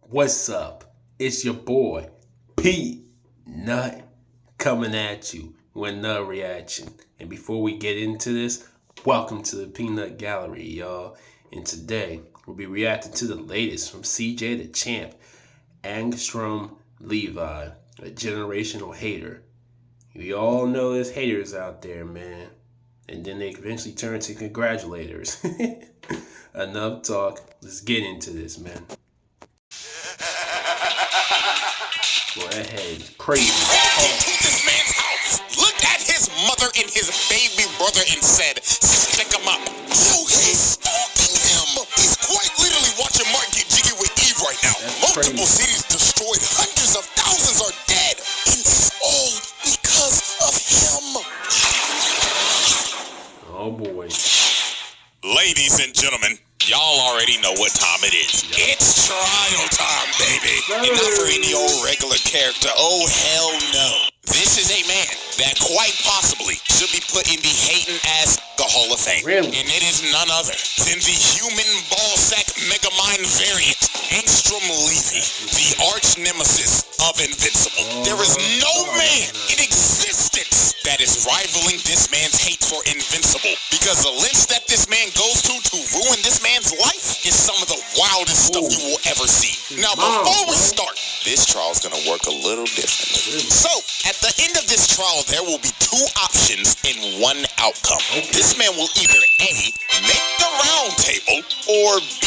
What's up? It's your boy, Pete Nut, coming at you with another reaction. And before we get into this, welcome to the Peanut Gallery, y'all. And today, we'll be reacting to the latest from CJ the Champ, Angstrom Levy, a generational hater. We all know there's haters out there, man. And then they eventually turn to congratulators. Enough talk. Let's get into this, man. Go ahead. Crazy. Walked into this man's house, looked at his mother and his baby brother and said, stick him up. Yo, he's stalking him. He's quite literally watching Mark get jiggy with Eve right now. That's Multiple crazy. cities destroyed, hundreds of thousands are dead. And it's all because of him. Oh boy. Ladies and gentlemen, y'all already know what time it is. It's trial time, baby. And not for any old regular character. Oh, hell no. This is a man that quite possibly should be put in the hating-ass the Hall of Fame. Really? And it is none other than the human ballsack megamind variant, Angstrom Levy, the arch nemesis of Invincible. There is no man in existence that is rivaling this man's hate for Invincible, because the lengths that this man goes to ruin this man's life is some of the wildest stuff you will ever see. Now, before we start, this trial's gonna work a little differently. So, at the end of this trial, there will be two options and one outcome. This man will either A, make the round table, or B,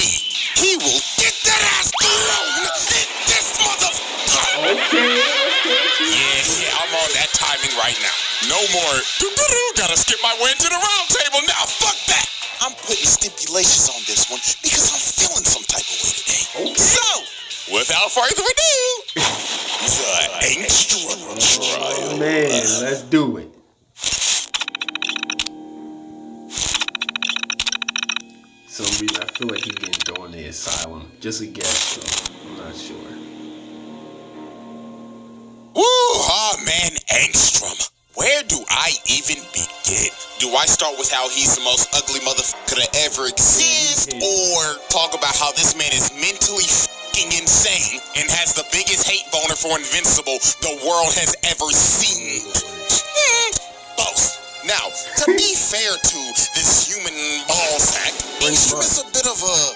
he will get that ass thrown in this motherfucker. Yeah, I'm on that timing right now. No more, gotta skip my way into the round table now, fuck that. I'm putting stipulations on this one because I'm feeling some type of way today. So, without further ado, the Angstrom trial. Man, let's do it. Some reason I feel like he's getting thrown in the asylum. Just a guess, so I'm not sure. Woo, man, Angstrom. Where do I even begin? Do I start with how he's the most ugly motherfucker to ever exist? Or talk about how this man is mentally fucking insane and has the biggest hate boner for Invincible the world has ever seen? Both. Now, to be fair to this human ballsack, Angstrom is a bit of a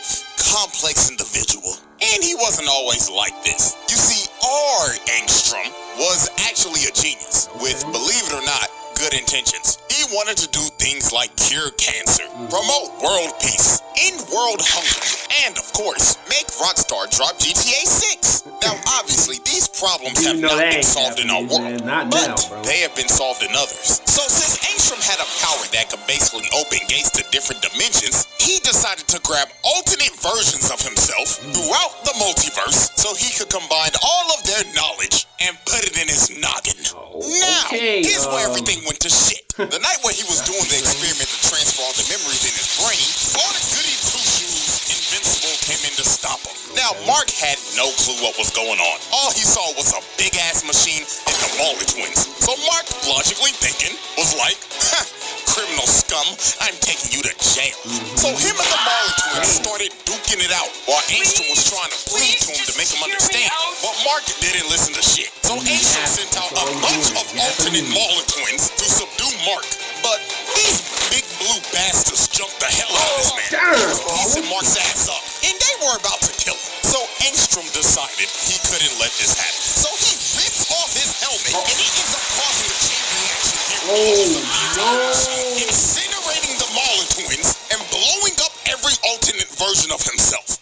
complex individual. And he wasn't always like this. You see, our Angstrom was actually a genius with, believe it or not, good intentions. He wanted to do things like cure cancer, promote world peace, end world hunger, and of course, make Rockstar drop GTA 6. Now, obviously, these problems have not been solved in our world, but they have been solved in others. So since Angstrom had a power that could basically open gates to different dimensions, he decided to grab alternate versions of himself throughout the multiverse so he could combine all of their knowledge and put it in his noggin. Now, here's where everything went to shit. The night where he was doing the experiment to transfer all the memories in his brain, all the goody two-shoes Invincible came in to stop him. Now, Mark had no clue what was going on. All he saw was a big-ass machine and the Marley twins. So Mark, logically thinking, was like, criminal scum, I'm taking you to jail. So him and the Marley twins started duking it out while Angstrom was trying to plead to him to make him understand. But Mark didn't listen to shit. So Angstrom sent out a bunch of alternate Marley twins to subdue Mark. But these big blue bastards jumped the hell out of this man. He was piecing Mark's ass up, and they were about to kill him. So Angstrom decided he couldn't let this happen. So he rips off his helmet, and he ends up causing a chain reaction here, incinerating the Marley twins and blowing up every alternate version of himself.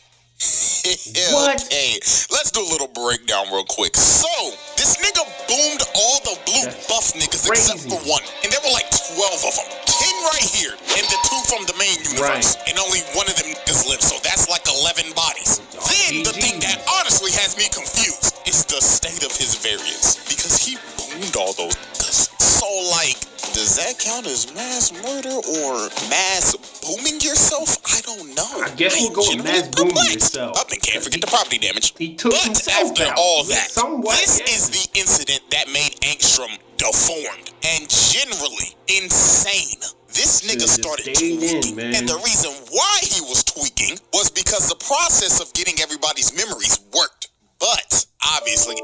What? Okay, let's do a little breakdown real quick. So, this nigga boomed all the blue buff niggas except for one. And there were like 12 of them. 10 right here, and the 2 from the main universe. And only one of them niggas lived, so that's like 11 bodies. Then, the thing that honestly has me confused is the state of his variants. Because he boomed all those niggas. So, like, does that count as mass murder or mass booming yourself? I don't know. I guess we'll go with mass booming yourself. Up and can't forget the property damage. He took but himself after out. all that, Somewhat, this is the incident that made Angstrom deformed and generally insane. This nigga started tweaking, and the reason why he was tweaking was because the process of getting everybody's memories worked.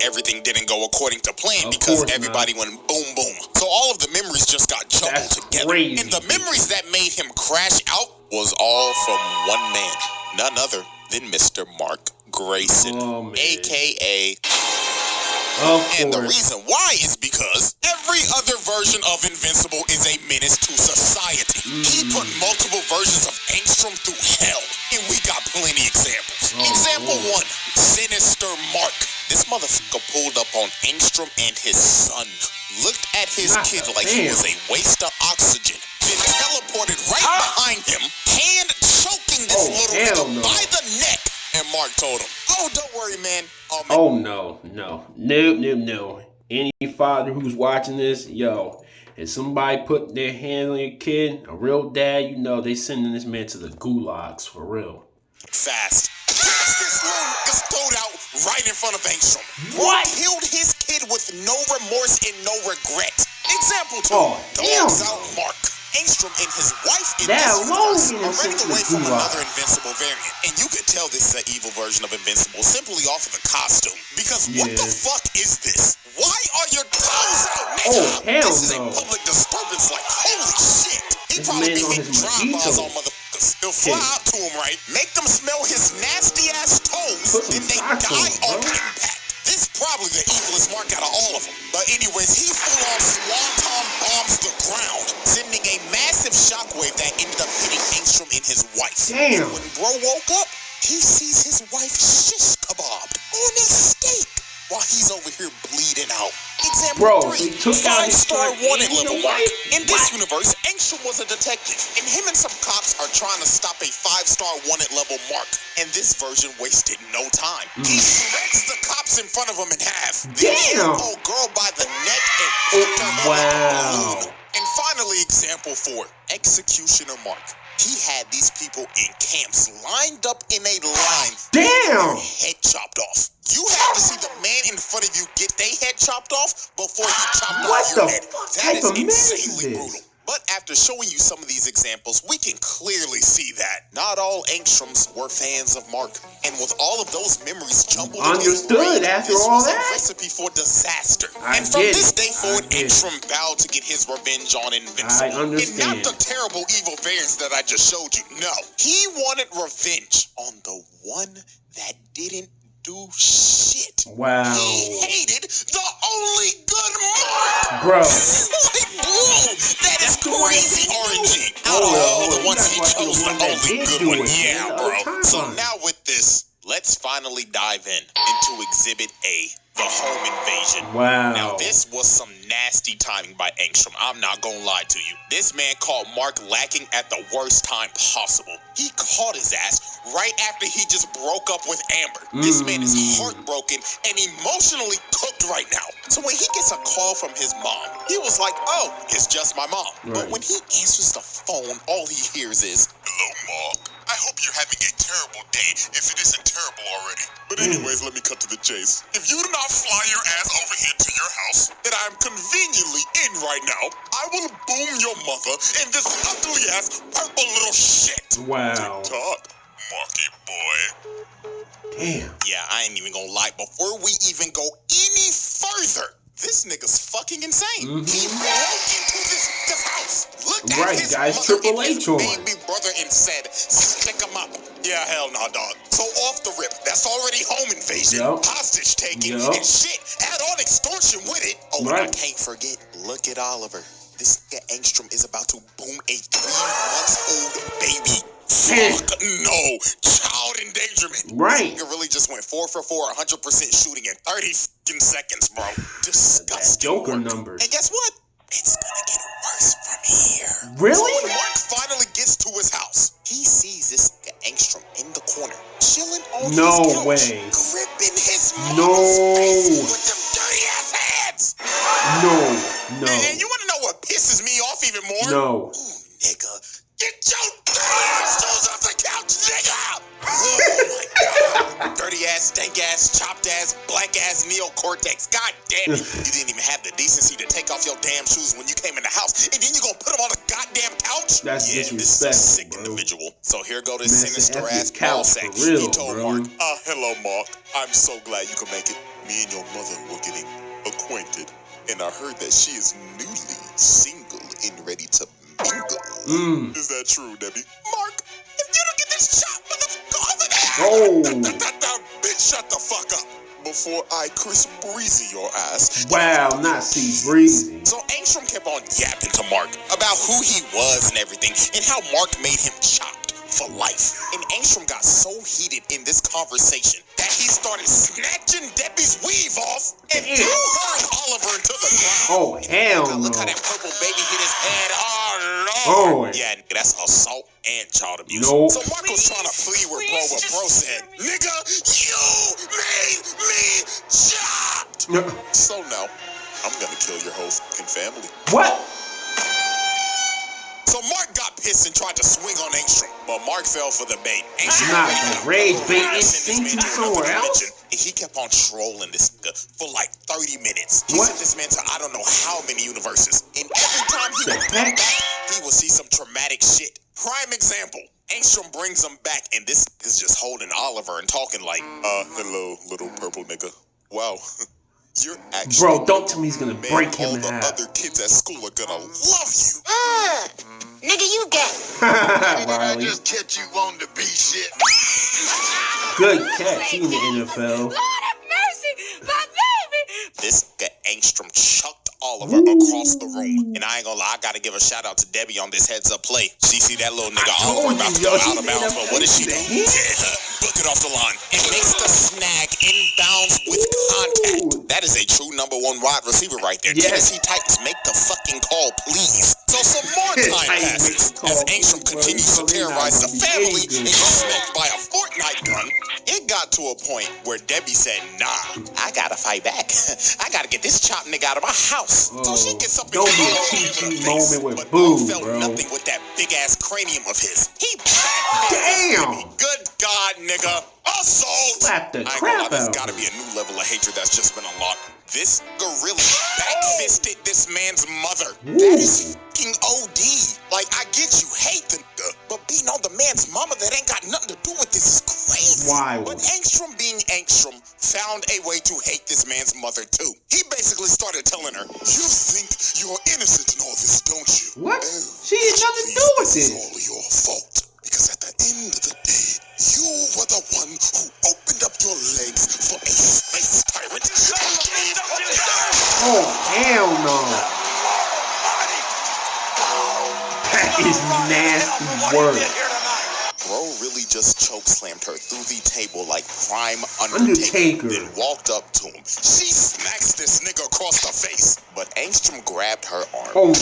everything didn't go according to plan Of because course everybody went boom, boom. So all of the memories just got jumbled That's together. crazy. And the memories that made him crash out was all from one man, none other than Mr. Mark Grayson, a.k.a. And the reason why is because every other version of Invincible is a menace to society. He put multiple versions of Angstrom through hell, and we got plenty examples. Example 1, Sinister Mark. This motherfucker pulled up on Angstrom and his son, looked at his kid like he was a waste of oxygen, then teleported right behind him, hand choking this little nigga by the neck. And Mark told him, "Oh, don't worry, man. No. Any father who's watching this, yo, if somebody put their hand on your kid, a real dad, you know they sending this man to the gulags for real." Fast. This little nigga's thrown out right in front of Angstrom. What? Killed his kid with no remorse and no regret. Example 2. Dogs out Mark. Angstrom and his wife in that this universe are running away from another Invincible variant. And you could tell this is an evil version of Invincible simply off of the costume. Because what the fuck is this? Why are your toes out, nigga? This is a public disturbance like holy shit. He probably be hitting drive-bys on motherfuckers. He'll fly out to him, right? Make them smell his nasty ass toes, and they die on impact. This is probably the evilest Mark out of all of them. But anyways, he full-on swanton bombs the ground, sending a massive shockwave that ended up hitting Angstrom and his wife. Damn. And when bro woke up, he sees his wife shish kebabbed on a steak while he's over here bleeding out. Example 3, so 5-star wanted level Mark. In this universe, Angstrom was a detective, and him and some cops are trying to stop a 5-star wanted level Mark. And this version wasted no time. He shreds the cops in front of him in half. Then hit old girl by the neck and kicked her head like a balloon. And finally, example 4, Executioner Mark. He had these people in camps lined up in a line. Damn! Head chopped off. You had to see the man in front of you get their head chopped off before he chopped off your head. That is insanely brutal. But after showing you some of these examples, we can clearly see that not all Angstroms were fans of Mark. And with all of those memories jumbled in his brain, after this all was that a recipe for disaster. And from this day forward, Angstrom vowed to get his revenge on Invincible. I understand. And not the terrible evil variants that I just showed you. No, he wanted revenge on the one that didn't do shit. Wow. He hated the only good Mark. Bro. Like, bro, that is crazy RNG. Out of all the ones he chose, the only good one. Yeah, bro. So now with this, let's finally dive into Exhibit A, the home invasion. Wow. Now this was some nasty timing by Angstrom. I'm not gonna lie to you. This man caught Mark lacking at the worst time possible. He caught his ass right after he just broke up with Amber. This man is heartbroken and emotionally cooked right now. So when he gets a call from his mom, he was like, "Oh, it's just my mom." But when he answers the phone, all he hears is, "Hello, Mark. I hope you're having a terrible day, if it isn't terrible already. But anyways, let me cut to the chase. If you do not fly your ass over here to your house that I'm conveniently in right now, I will boom your mother in this ugly ass purple little shit." Wow. Tick-tock, Marky boy. Damn. Yeah, I ain't even gonna lie. Before we even go any further, this nigga's fucking insane. He broke into this house. Looked at his mother Triple and his H on. baby brother and said, "Stick him up." Yeah, hell no, dog. So off the rip, that's already home invasion, hostage taking, and shit. Add on extortion with it. Oh, and I can't forget, look at Oliver. This nigga Angstrom is about to boom a 3-month-old baby. Fuck no. Child endangerment. Right. It really just went 4 for 4, 100% shooting in 30 fucking seconds, bro. Disgusting. Joker work. numbers. And guess what? It's gonna get worse from here. Really? So when Mark finally gets to his house, he sees this nigga Angstrom in the corner, chilling on his couch, gripping his mother's face with them dirty ass hands. No. And you wanna know what pisses me off even more? No. Ooh, nigga. Get your dirty ass toes off the couch, nigga! Oh my god. Dirty ass, stank ass, chopped ass, black ass neocortex. God damn it. You didn't even have the decency to take off your damn shoes when you came in the house. And then you gonna put them on the goddamn couch? That's disrespectful, this is a sick individual. So here go this sinister ass ball sack. He told Mark, "Hello, Mark. I'm so glad you can make it. me and your mother were getting acquainted, and I heard that she is newly single and ready to mingle. Is that true, Debbie? Mark, if you don't get this chop, motherfucker, over there! Bitch, shut the fuck up before I Chris Breezy your ass. Wow, not see Breezy. So Angstrom kept on yapping to Mark about who he was and everything, and how Mark made him chopped for life. And Angstrom got so heated in this conversation that he started snatching Debbie's weave off and threw her and Oliver into the ground. Oh, hell no. Look how that purple baby hit his head. Oh, Lord. Oh. Yeah, that's assault and child abuse. Nope. So Mark was trying to plead with bro, but bro said, nigga, you made me chopped. So no, I'm gonna kill your whole fucking family. What? So Mark got pissed and tried to swing on Angstrom, but Mark fell for the bait. Not the rage bait, it sent you somewhere else. And he kept on trolling this nigga for like 30 minutes. He What? sent this man to I don't know how many universes. And every time he would come back, he would see some traumatic shit. Prime example, Angstrom brings him back, and this is just holding Oliver and talking like, hello, little purple nigga. Wow. You're actually Bro, don't tell me he's gonna break him all in the half. other kids at school are gonna love you. Nigga, you gay. Did I Riley. just catch you on the B shit? Good catch. He in the NFL. Lord have mercy, my baby. This guy Angstrom chucked Oliver across the room. And I ain't gonna lie, I gotta give a shout out to Debbie on this heads up play. She see that little nigga Oliver about to go out of bounds, but what does she do? Book it off the line and makes the snag inbounds with contact. That is a true number one wide receiver right there. Yes. Tennessee Titans, make the fucking call, please. So some more time passes as Angstrom continues to terrorize the family and gets smacked by a Fortnite gun. It got to a point where Debbie said, nah, I gotta fight back. I gotta get this chopped nigga out of my house. So she gets up and Don't be a hits him in the cheat face. moment with But Boo, felt bro. nothing with that big ass cranium of his. He Damn. Good God, nigga. Assault! Slap the I ain't gonna crap lie, there's out. gotta be a new level of hatred that's just been unlocked. This gorilla back-fisted this man's mother. That is fucking OD. Like, I get you hate the nigga, but beating on the man's mama that ain't got nothing to do with this is crazy. Wild. But Angstrom being Angstrom found a way to hate this man's mother too. He basically started telling her, you think you're innocent in all this, don't you? What? Oh, She had nothing to do with this is this. all your fault. Because at the end of the day, you were the one who opened up your legs for a space tyrant. Oh, hell no. That is nasty work. Bro really just chokeslammed her through the table like prime Undertaker. Then walked up to him. She smacks this nigga across the face. But Angstrom grabbed her arm. Oh,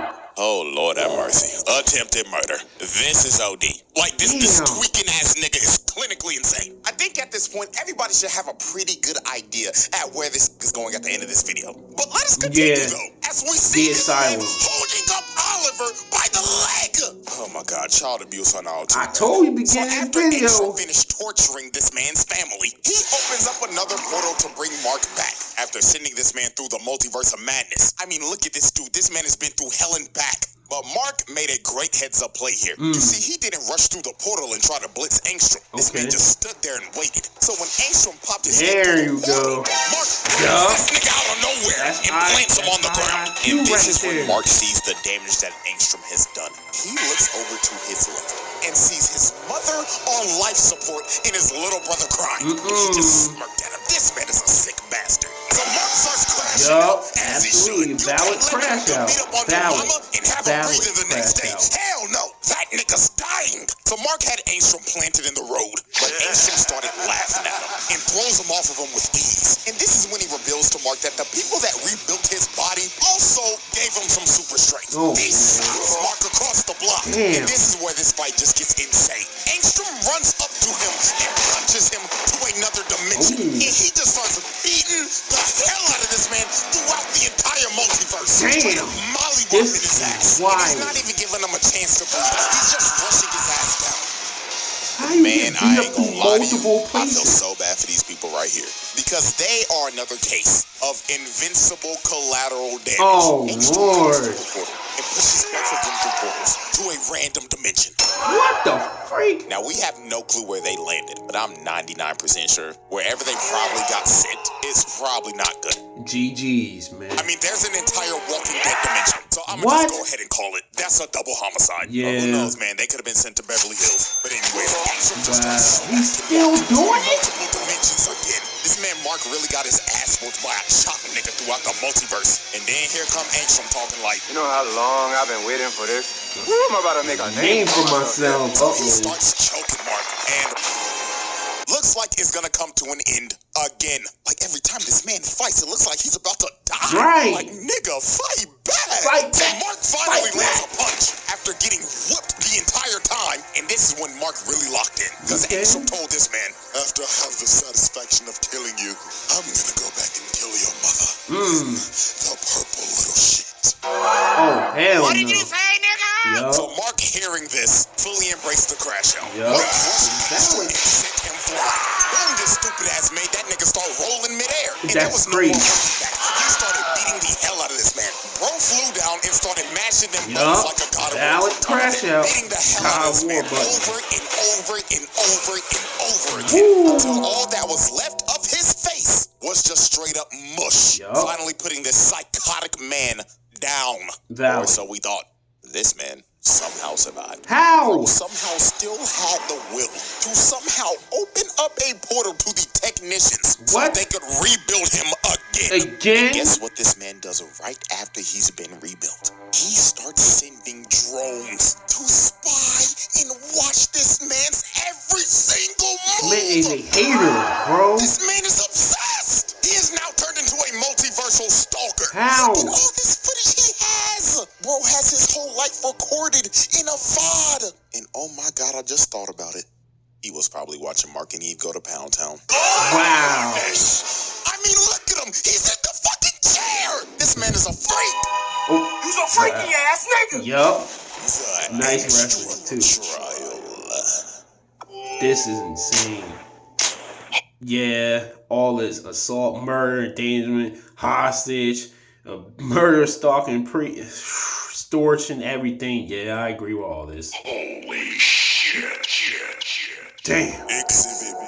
no. Oh, Lord have mercy. Attempted murder. This is OD. Like, this tweaking ass nigga is clinically insane. I think at this point, everybody should have a pretty good idea at where this is going at the end of this video. But let us continue, though, as we see this man holding up Oliver by the leg. Oh, my God. Child abuse on all I told you So beginning of after the video. Angstrom finished torturing this man's family, he opens up another portal to bring Mark back. After sending this man through the multiverse of madness. I mean, look at this dude. This man has been through hell and back. But Mark made a great heads-up play here. You see, he didn't rush through the portal and try to blitz Angstrom. This man just stood there and waited. So when Angstrom popped his head through the portal, Mark this nigga out of nowhere and plants him on the ground. And this is when Mark sees the damage that Angstrom has done. He looks over to his left and sees his mother on life support and his little brother crying. He just smirked at him. This man is a sick bastard. So Mark starts crashing out as he should. You Valid can't let crash him out. beat up on your mama and have her breathing the next day. Hell no, that nigga's dying. So Mark had Angstrom planted in the road, but Angstrom started laughing at him and throws him off of him with ease. And this is when he reveals to Mark that the people that rebuilt his body also gave him some super strength. He stops Mark across the block. And this is where this fight just gets insane. Angstrom runs up to him and punches him to another dimension. And he just starts beating the hell out of this man throughout the entire multiverse. Straight up mollywopping his ass. And he's not even giving him a chance to breathe. He's just rushing his ass down. Man, I ain't gonna lie to you. I feel so bad for these people right here. Because they are another case of invincible collateral damage. Oh, Lord. And and pushes both of them through portals to a random dimension. What the freak? Now, we have no clue where they landed, but I'm 99% sure wherever they probably got sent is probably not good. GG's, man. I mean, there's an entire Walking Dead dimension, so I'm What? gonna just go ahead and call it. That's a double homicide. Yeah. Who knows, man? They could have been sent to Beverly Hills. But anyways, Angstrom just Wow. starts He's still doing it? multiple dimensions again. This man Mark really got his ass whooped by a chop nigga throughout the multiverse. And then here come Angstrom talking like, You know how long I've been waiting for this? Woo, I'm about to make a Name for myself. so he Uh-oh. starts choking Mark, and looks like it's gonna come to an end again. Like every time this man fights, it looks like he's about to die. Right. Like, nigga, fight back. Fight So back. Mark finally Fight lands back. a punch after getting whooped the entire time, and this is when Mark really locked in. Because Okay. Angstrom told this man, after I have the satisfaction of killing you, I'm gonna go back and kill your mother. The purple little shit. Oh, hell What did no. you say, nigga? Yup. So Mark, hearing this, fully embraced the crash out. Yup. Mark crushed Angstrom Valid. and sent him flying. Boom, this stupid ass made that nigga start rolling midair. And there That's was no more crazy. running back. He started beating the hell out of this man. Bro flew down and started mashing them Yup. bones like a god of war. Valid crash out. Beating the hell God out of this of man war button. over and over and over and over again. Woo. Until all that was left of his face was just straight up mush. Yup. Finally putting this psychotic man down. Valid. Or so we thought. This man somehow survived. How? Somehow still had the will to somehow open up a portal to the technicians so What? they could rebuild him again. Again? And guess what this man does right after he's been rebuilt? He starts sending drones to spy and watch this man's every single move. Man is a hater, bro. This man is obsessed. He is now turned into a multiversal stalker. How? And all this footage he has. Bro has his whole life recorded in a VOD. And oh my God, I just thought about it. He was probably watching Mark and Eve go to Pound Town. Wow. I mean, look at him. He's in the fucking chair. This man is a freak. Oh, You so freaky ass nigga! yup. He's a Nice extra reference, too. trial. This is insane. Yeah, all this assault, murder, endangerment, hostage, murder, stalking, extortion, everything. Yeah, I agree with all this. Holy shit. Damn. Exhibit B.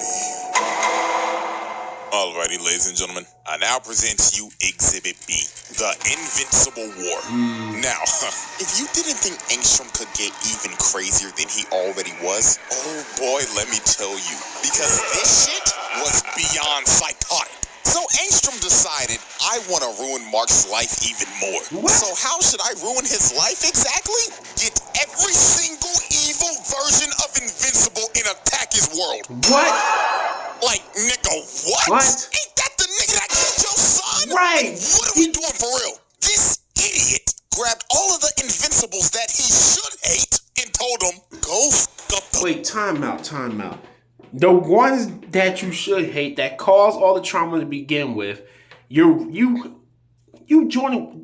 Alrighty, ladies and gentlemen, I now present to you Exhibit B, the Invincible War. Now, if you didn't think Angstrom could get even crazier than he already was, oh boy, let me tell you, because this shit was beyond psychotic. So Angstrom decided, I want to ruin Mark's life even more. What? So how should I ruin his life exactly? Get every single evil version of Invincible and attack his world. What? Like, nigga, what? What? Ain't that the nigga that killed your son? Right. Like, what are we doing for real? This idiot grabbed all of the Invincibles that he should hate and told them, go fuck up the... Wait, time out. The ones that you should hate, that cause all the trauma to begin with, you joining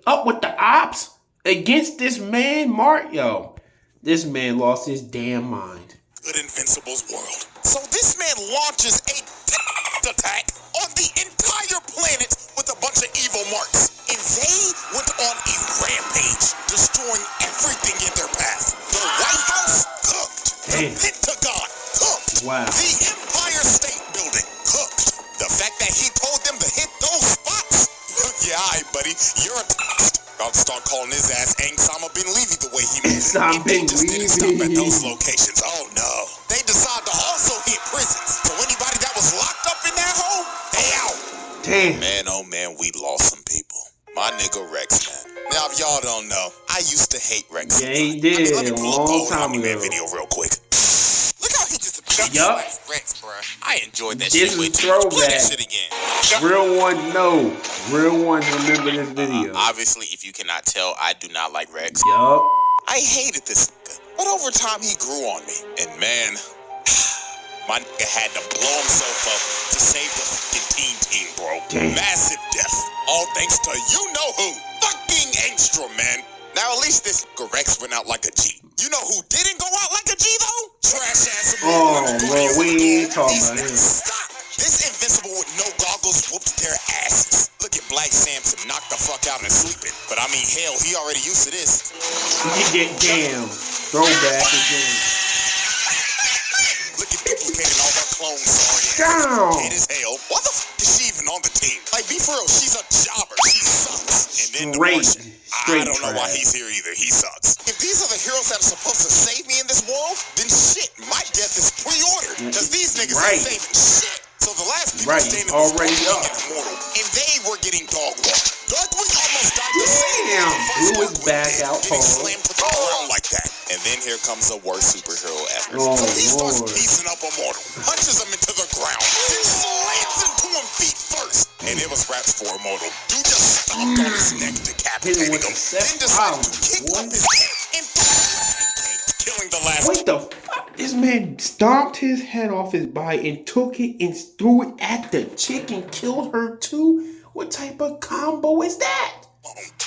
up with the ops against this man, Mark? Yo, this man lost his damn mind. Good Invincibles world. So this man launches a attack on the entire planet with a bunch of evil marks. And they went on a rampage, destroying everything in their path. The White House cooked. Damn. The Pentagon cooked. Wow. The Empire State Building cooked. The fact that he told them to hit those spots. Yeah, all right, buddy. You're a about to start calling his ass Angstrom bin Levy the way he moved. Angstrom And they bin just didn't stop at Levy. those locations. Oh no. They decided to also hit prisons. So anybody that was locked up in that hole, they out. Damn. Man, oh man, we lost some people. My nigga Rex, man. Now, if y'all don't know, I used to hate Rex. Yeah, he did Let me a pull up the long old time Homie Man ago. video real quick. Look how he just Yup. Rex, bro. I enjoyed that This shit. is Wait till you play that throwback. shit again. Real ones know. Real ones remember this video. Obviously, if you cannot tell, I do not like Rex. Yup. I hated this nigga, but over time he grew on me. And man, my nigga had to blow himself up to save the fucking team, bro. Damn. Massive death. All thanks to you know who. Fucking Angstrom, man. Now at least this nigga Rex went out like a G. You know who didn't go out like a G though? Trash ass. Oh, bro, we ain't talking about him. Stop. This Invincible with no goggles whooped their asses. Look at Black Samson knocked the fuck out and sleeping. But I mean, hell, he already used to this. You get damn. Throwback again. Look at duplicating all that clone sorry. Down. Dead as hell. Why the fuck is she even on the team? Like, be for real, she's a jobber. She sucks. And then the Martian, I don't know why he's here either. He sucks. If these are the heroes that are supposed to save me in this world, then shit, my death is pre-ordered. Because these niggas ain't saving shit. So the last people standing was already immortal, and they were getting dog walked. Darkwing almost died the same way the first blew his back out getting slammed to the ground like that. And then here comes the worst superhero ever. So he starts piecing up Immortal, punches him into the ground, then slams into him feet first. And it was raps for Immortal. Dude just stomped on his neck, decapitating him, then decided to kick up his head and killing the last. Wait the fuck? This man stomped his head off his body and took it and threw it at the chick and killed her too? What type of combo is that?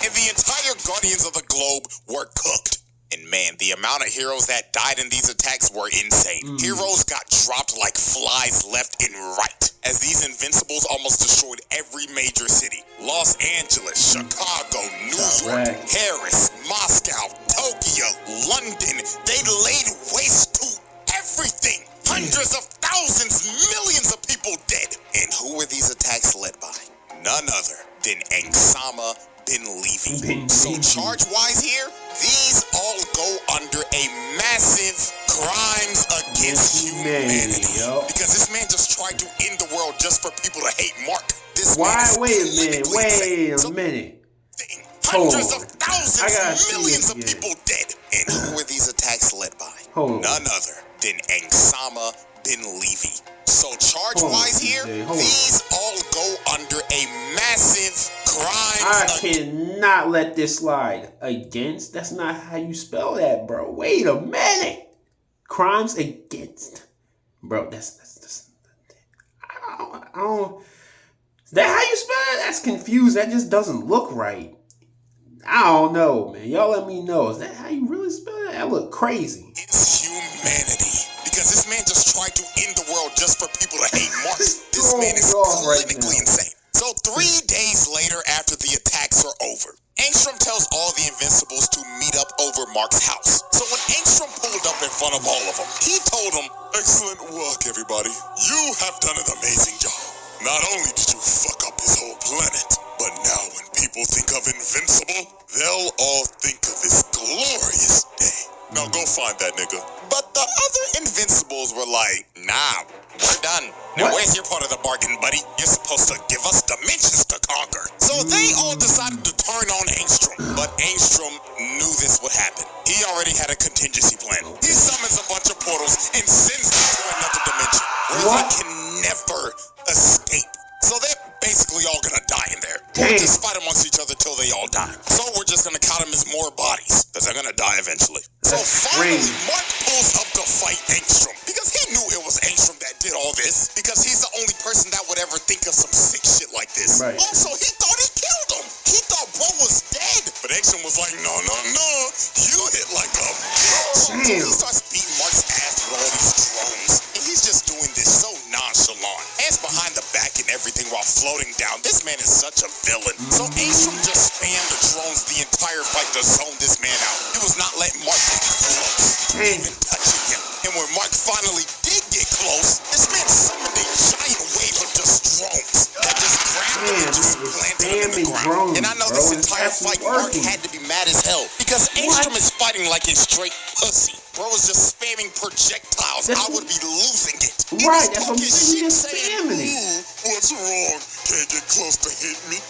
And the entire Guardians of the Globe were cooked. And man, the amount of heroes that died in these attacks were insane. Heroes got dropped like flies left and right, as these Invincibles almost destroyed every major city. Los Angeles, Chicago, New York, Paris, Moscow, Tokyo, London. They laid waste to everything. Hundreds of thousands, millions of people dead. And who were these attacks led by? None other than Angstrom bin Levy. So charge-wise here, these all go under a massive crimes against humanity. Because this man just tried to end the world just for people to hate Mark. This Wait a minute. Hundreds of thousands, millions of people dead. And who were these attacks led by? None other than Angstrom bin Levy. So charge-wise here, these all go under a massive crimes. I cannot let this slide. Against? That's not how you spell that, bro. Wait a minute. Crimes against. Bro, that's I don't. Is that how you spell it? That's confused. That just doesn't look right. I don't know, man. Y'all let me know. Is that how you really spell it? That look crazy. It's humanity. Because this man just tried to end the world just for people to hate Mark. This man is clinically insane. So 3 days later, after the attacks are over, Angstrom tells all the Invincibles to meet up over Mark's house. So when Angstrom pulled up in front of all of them, he told them, "Excellent work, everybody. You have done an amazing job. Not only did you fuck up this whole planet, but now when people think of Invincible, they'll all think of this glorious day. Now go find that nigga." But the other Invincibles were like, "Nah, we're done. Now where's your part of the bargain, buddy? You're supposed to give us dimensions to conquer." So they all decided to turn on Angstrom. But Angstrom knew this would happen. He already had a contingency plan. He summons a bunch of portals and sends them to another dimension where they can never escape. So they're basically all gonna die in there. We'll just fight amongst each other till they all die. So we're just gonna count them as more bodies, because they're gonna die eventually. So finally, Mark pulls up to fight Angstrom, because he knew it was Angstrom that did all this, because he's the only person that would ever think of some sick shit like this. Also, he thought he killed him. He thought bro was dead. But Angstrom was like, no, you hit like a bitch. So he starts beating Mark's ass with all these drones, and he's just doing this so nonchalant. Hands behind the back and everything while floating down. This man is such a villain. So Angstrom just spammed the drones the entire fight to zone this man out. He was not letting Mark get close, even touching him. And when Mark finally did get close, this man summoned a giant wave of just drones that just grabbed him and just planted him in the ground. And I know this entire fight, Mark had to be mad as hell, because Angstrom is fighting like a straight pussy. Bro was just spamming projectiles. I would be losing it. That's what I'm saying. He's spamming it. What's wrong? Can't get close to hit me.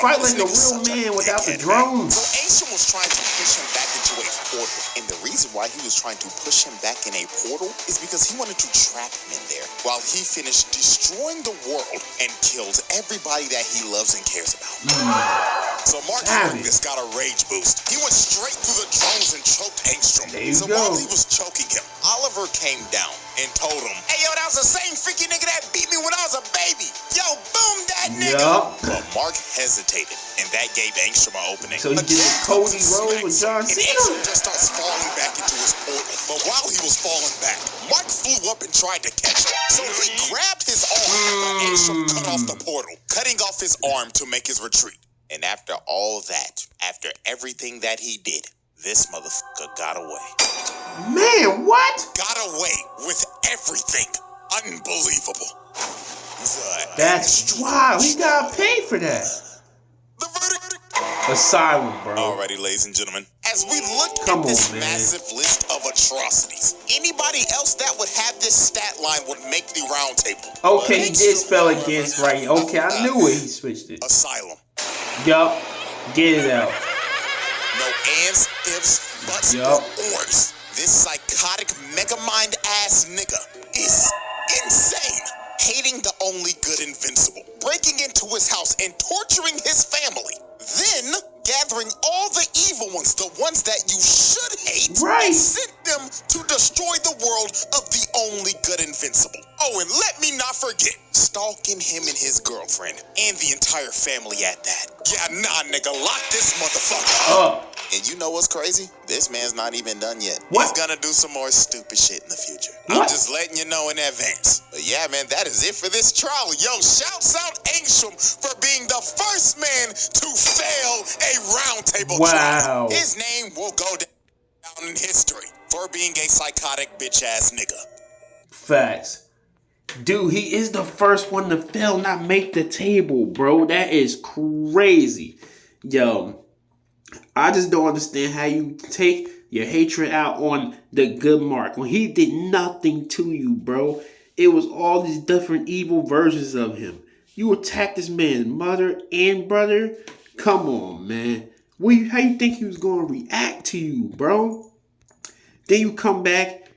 Fight like a real man without the drones. So Angstrom was trying to push him back into a portal. And the reason why he was trying to push him back in a portal is because he wanted to trap him in there while he finished destroying the world and killed everybody that he loves and cares about. So Mark just got a rage boost. He went straight through the drones and choked Angstrom. So while he was choking him, Oliver came down and told him, "Hey, yo, that was the same freaky nigga that beat me when I was a baby. Yo, boom that nigga." But Mark hesitated, and that gave Angstrom an opening. So he did the Cody Rhodes with John Cena. And Angstrom just starts falling back into his portal. But while he was falling back, Mark flew up and tried to catch him. So he grabbed his arm off his arm to make his retreat. And after all that, after everything that he did, this motherfucker got away. Man, what? Got away with everything. Unbelievable. That's wild. He got paid for that. The verdict. Asylum, bro. Alrighty, ladies and gentlemen. As we look Come at this on, man. massive list of atrocities, anybody else that would have this stat line would make the round table. Okay, he did spell against right. Okay, I knew it. He switched it. Asylum. Yup. Get it out. No ands, ifs, buts, Yup. or ors. This psychotic megamind ass nigga is insane. Hating the only good invincible. Breaking into his house and torturing his family. Then gathering all the evil ones, the ones that you should hate, Right. and sent them to destroy the world of the only good invincible. Oh, and let me not forget, stalking him and his girlfriend, and the entire family at that. Yeah, nah, nigga, lock this motherfucker up. And you know what's crazy? This man's not even done yet. What? He's gonna do some more stupid shit in the future. What? I'm just letting you know in advance. But yeah, man, that is it for this trial. Yo, shouts out Angstrom for being the first man to fail a roundtable Wow. trial. His name will go down in history for being a psychotic bitch ass nigga. Facts. Dude, he is the first one to fail, not make the table, bro. That is crazy. Yo, I just don't understand how you take your hatred out on the good Mark when he did nothing to you, bro. It was all these different evil versions of him. You attacked this man's mother and brother. Come on, man. How you think he was going to react to you, bro? Then you come back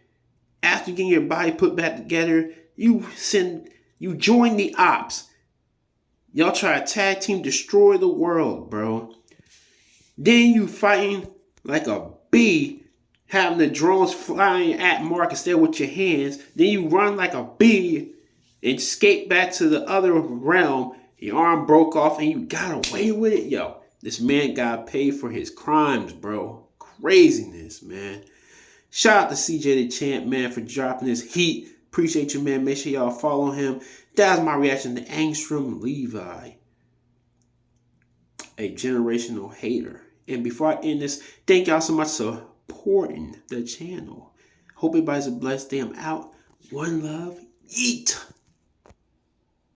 after getting your body put back together. You join the ops. Y'all try to tag team destroy the world, bro. Then you fighting like a bee, having the drones flying at Mark instead with your hands. Then you run like a bee and escape back to the other realm. Your arm broke off and you got away with it. Yo, this man got paid for his crimes, bro. Craziness, man. Shout out to CJ the Champ, man, for dropping this heat. Appreciate you, man. Make sure y'all follow him. That was my reaction to Angstrom Levy, a generational hater. And before I end this, thank y'all so much for supporting the channel. Hope everybody's a blessed day. I'm out. One love. Eat.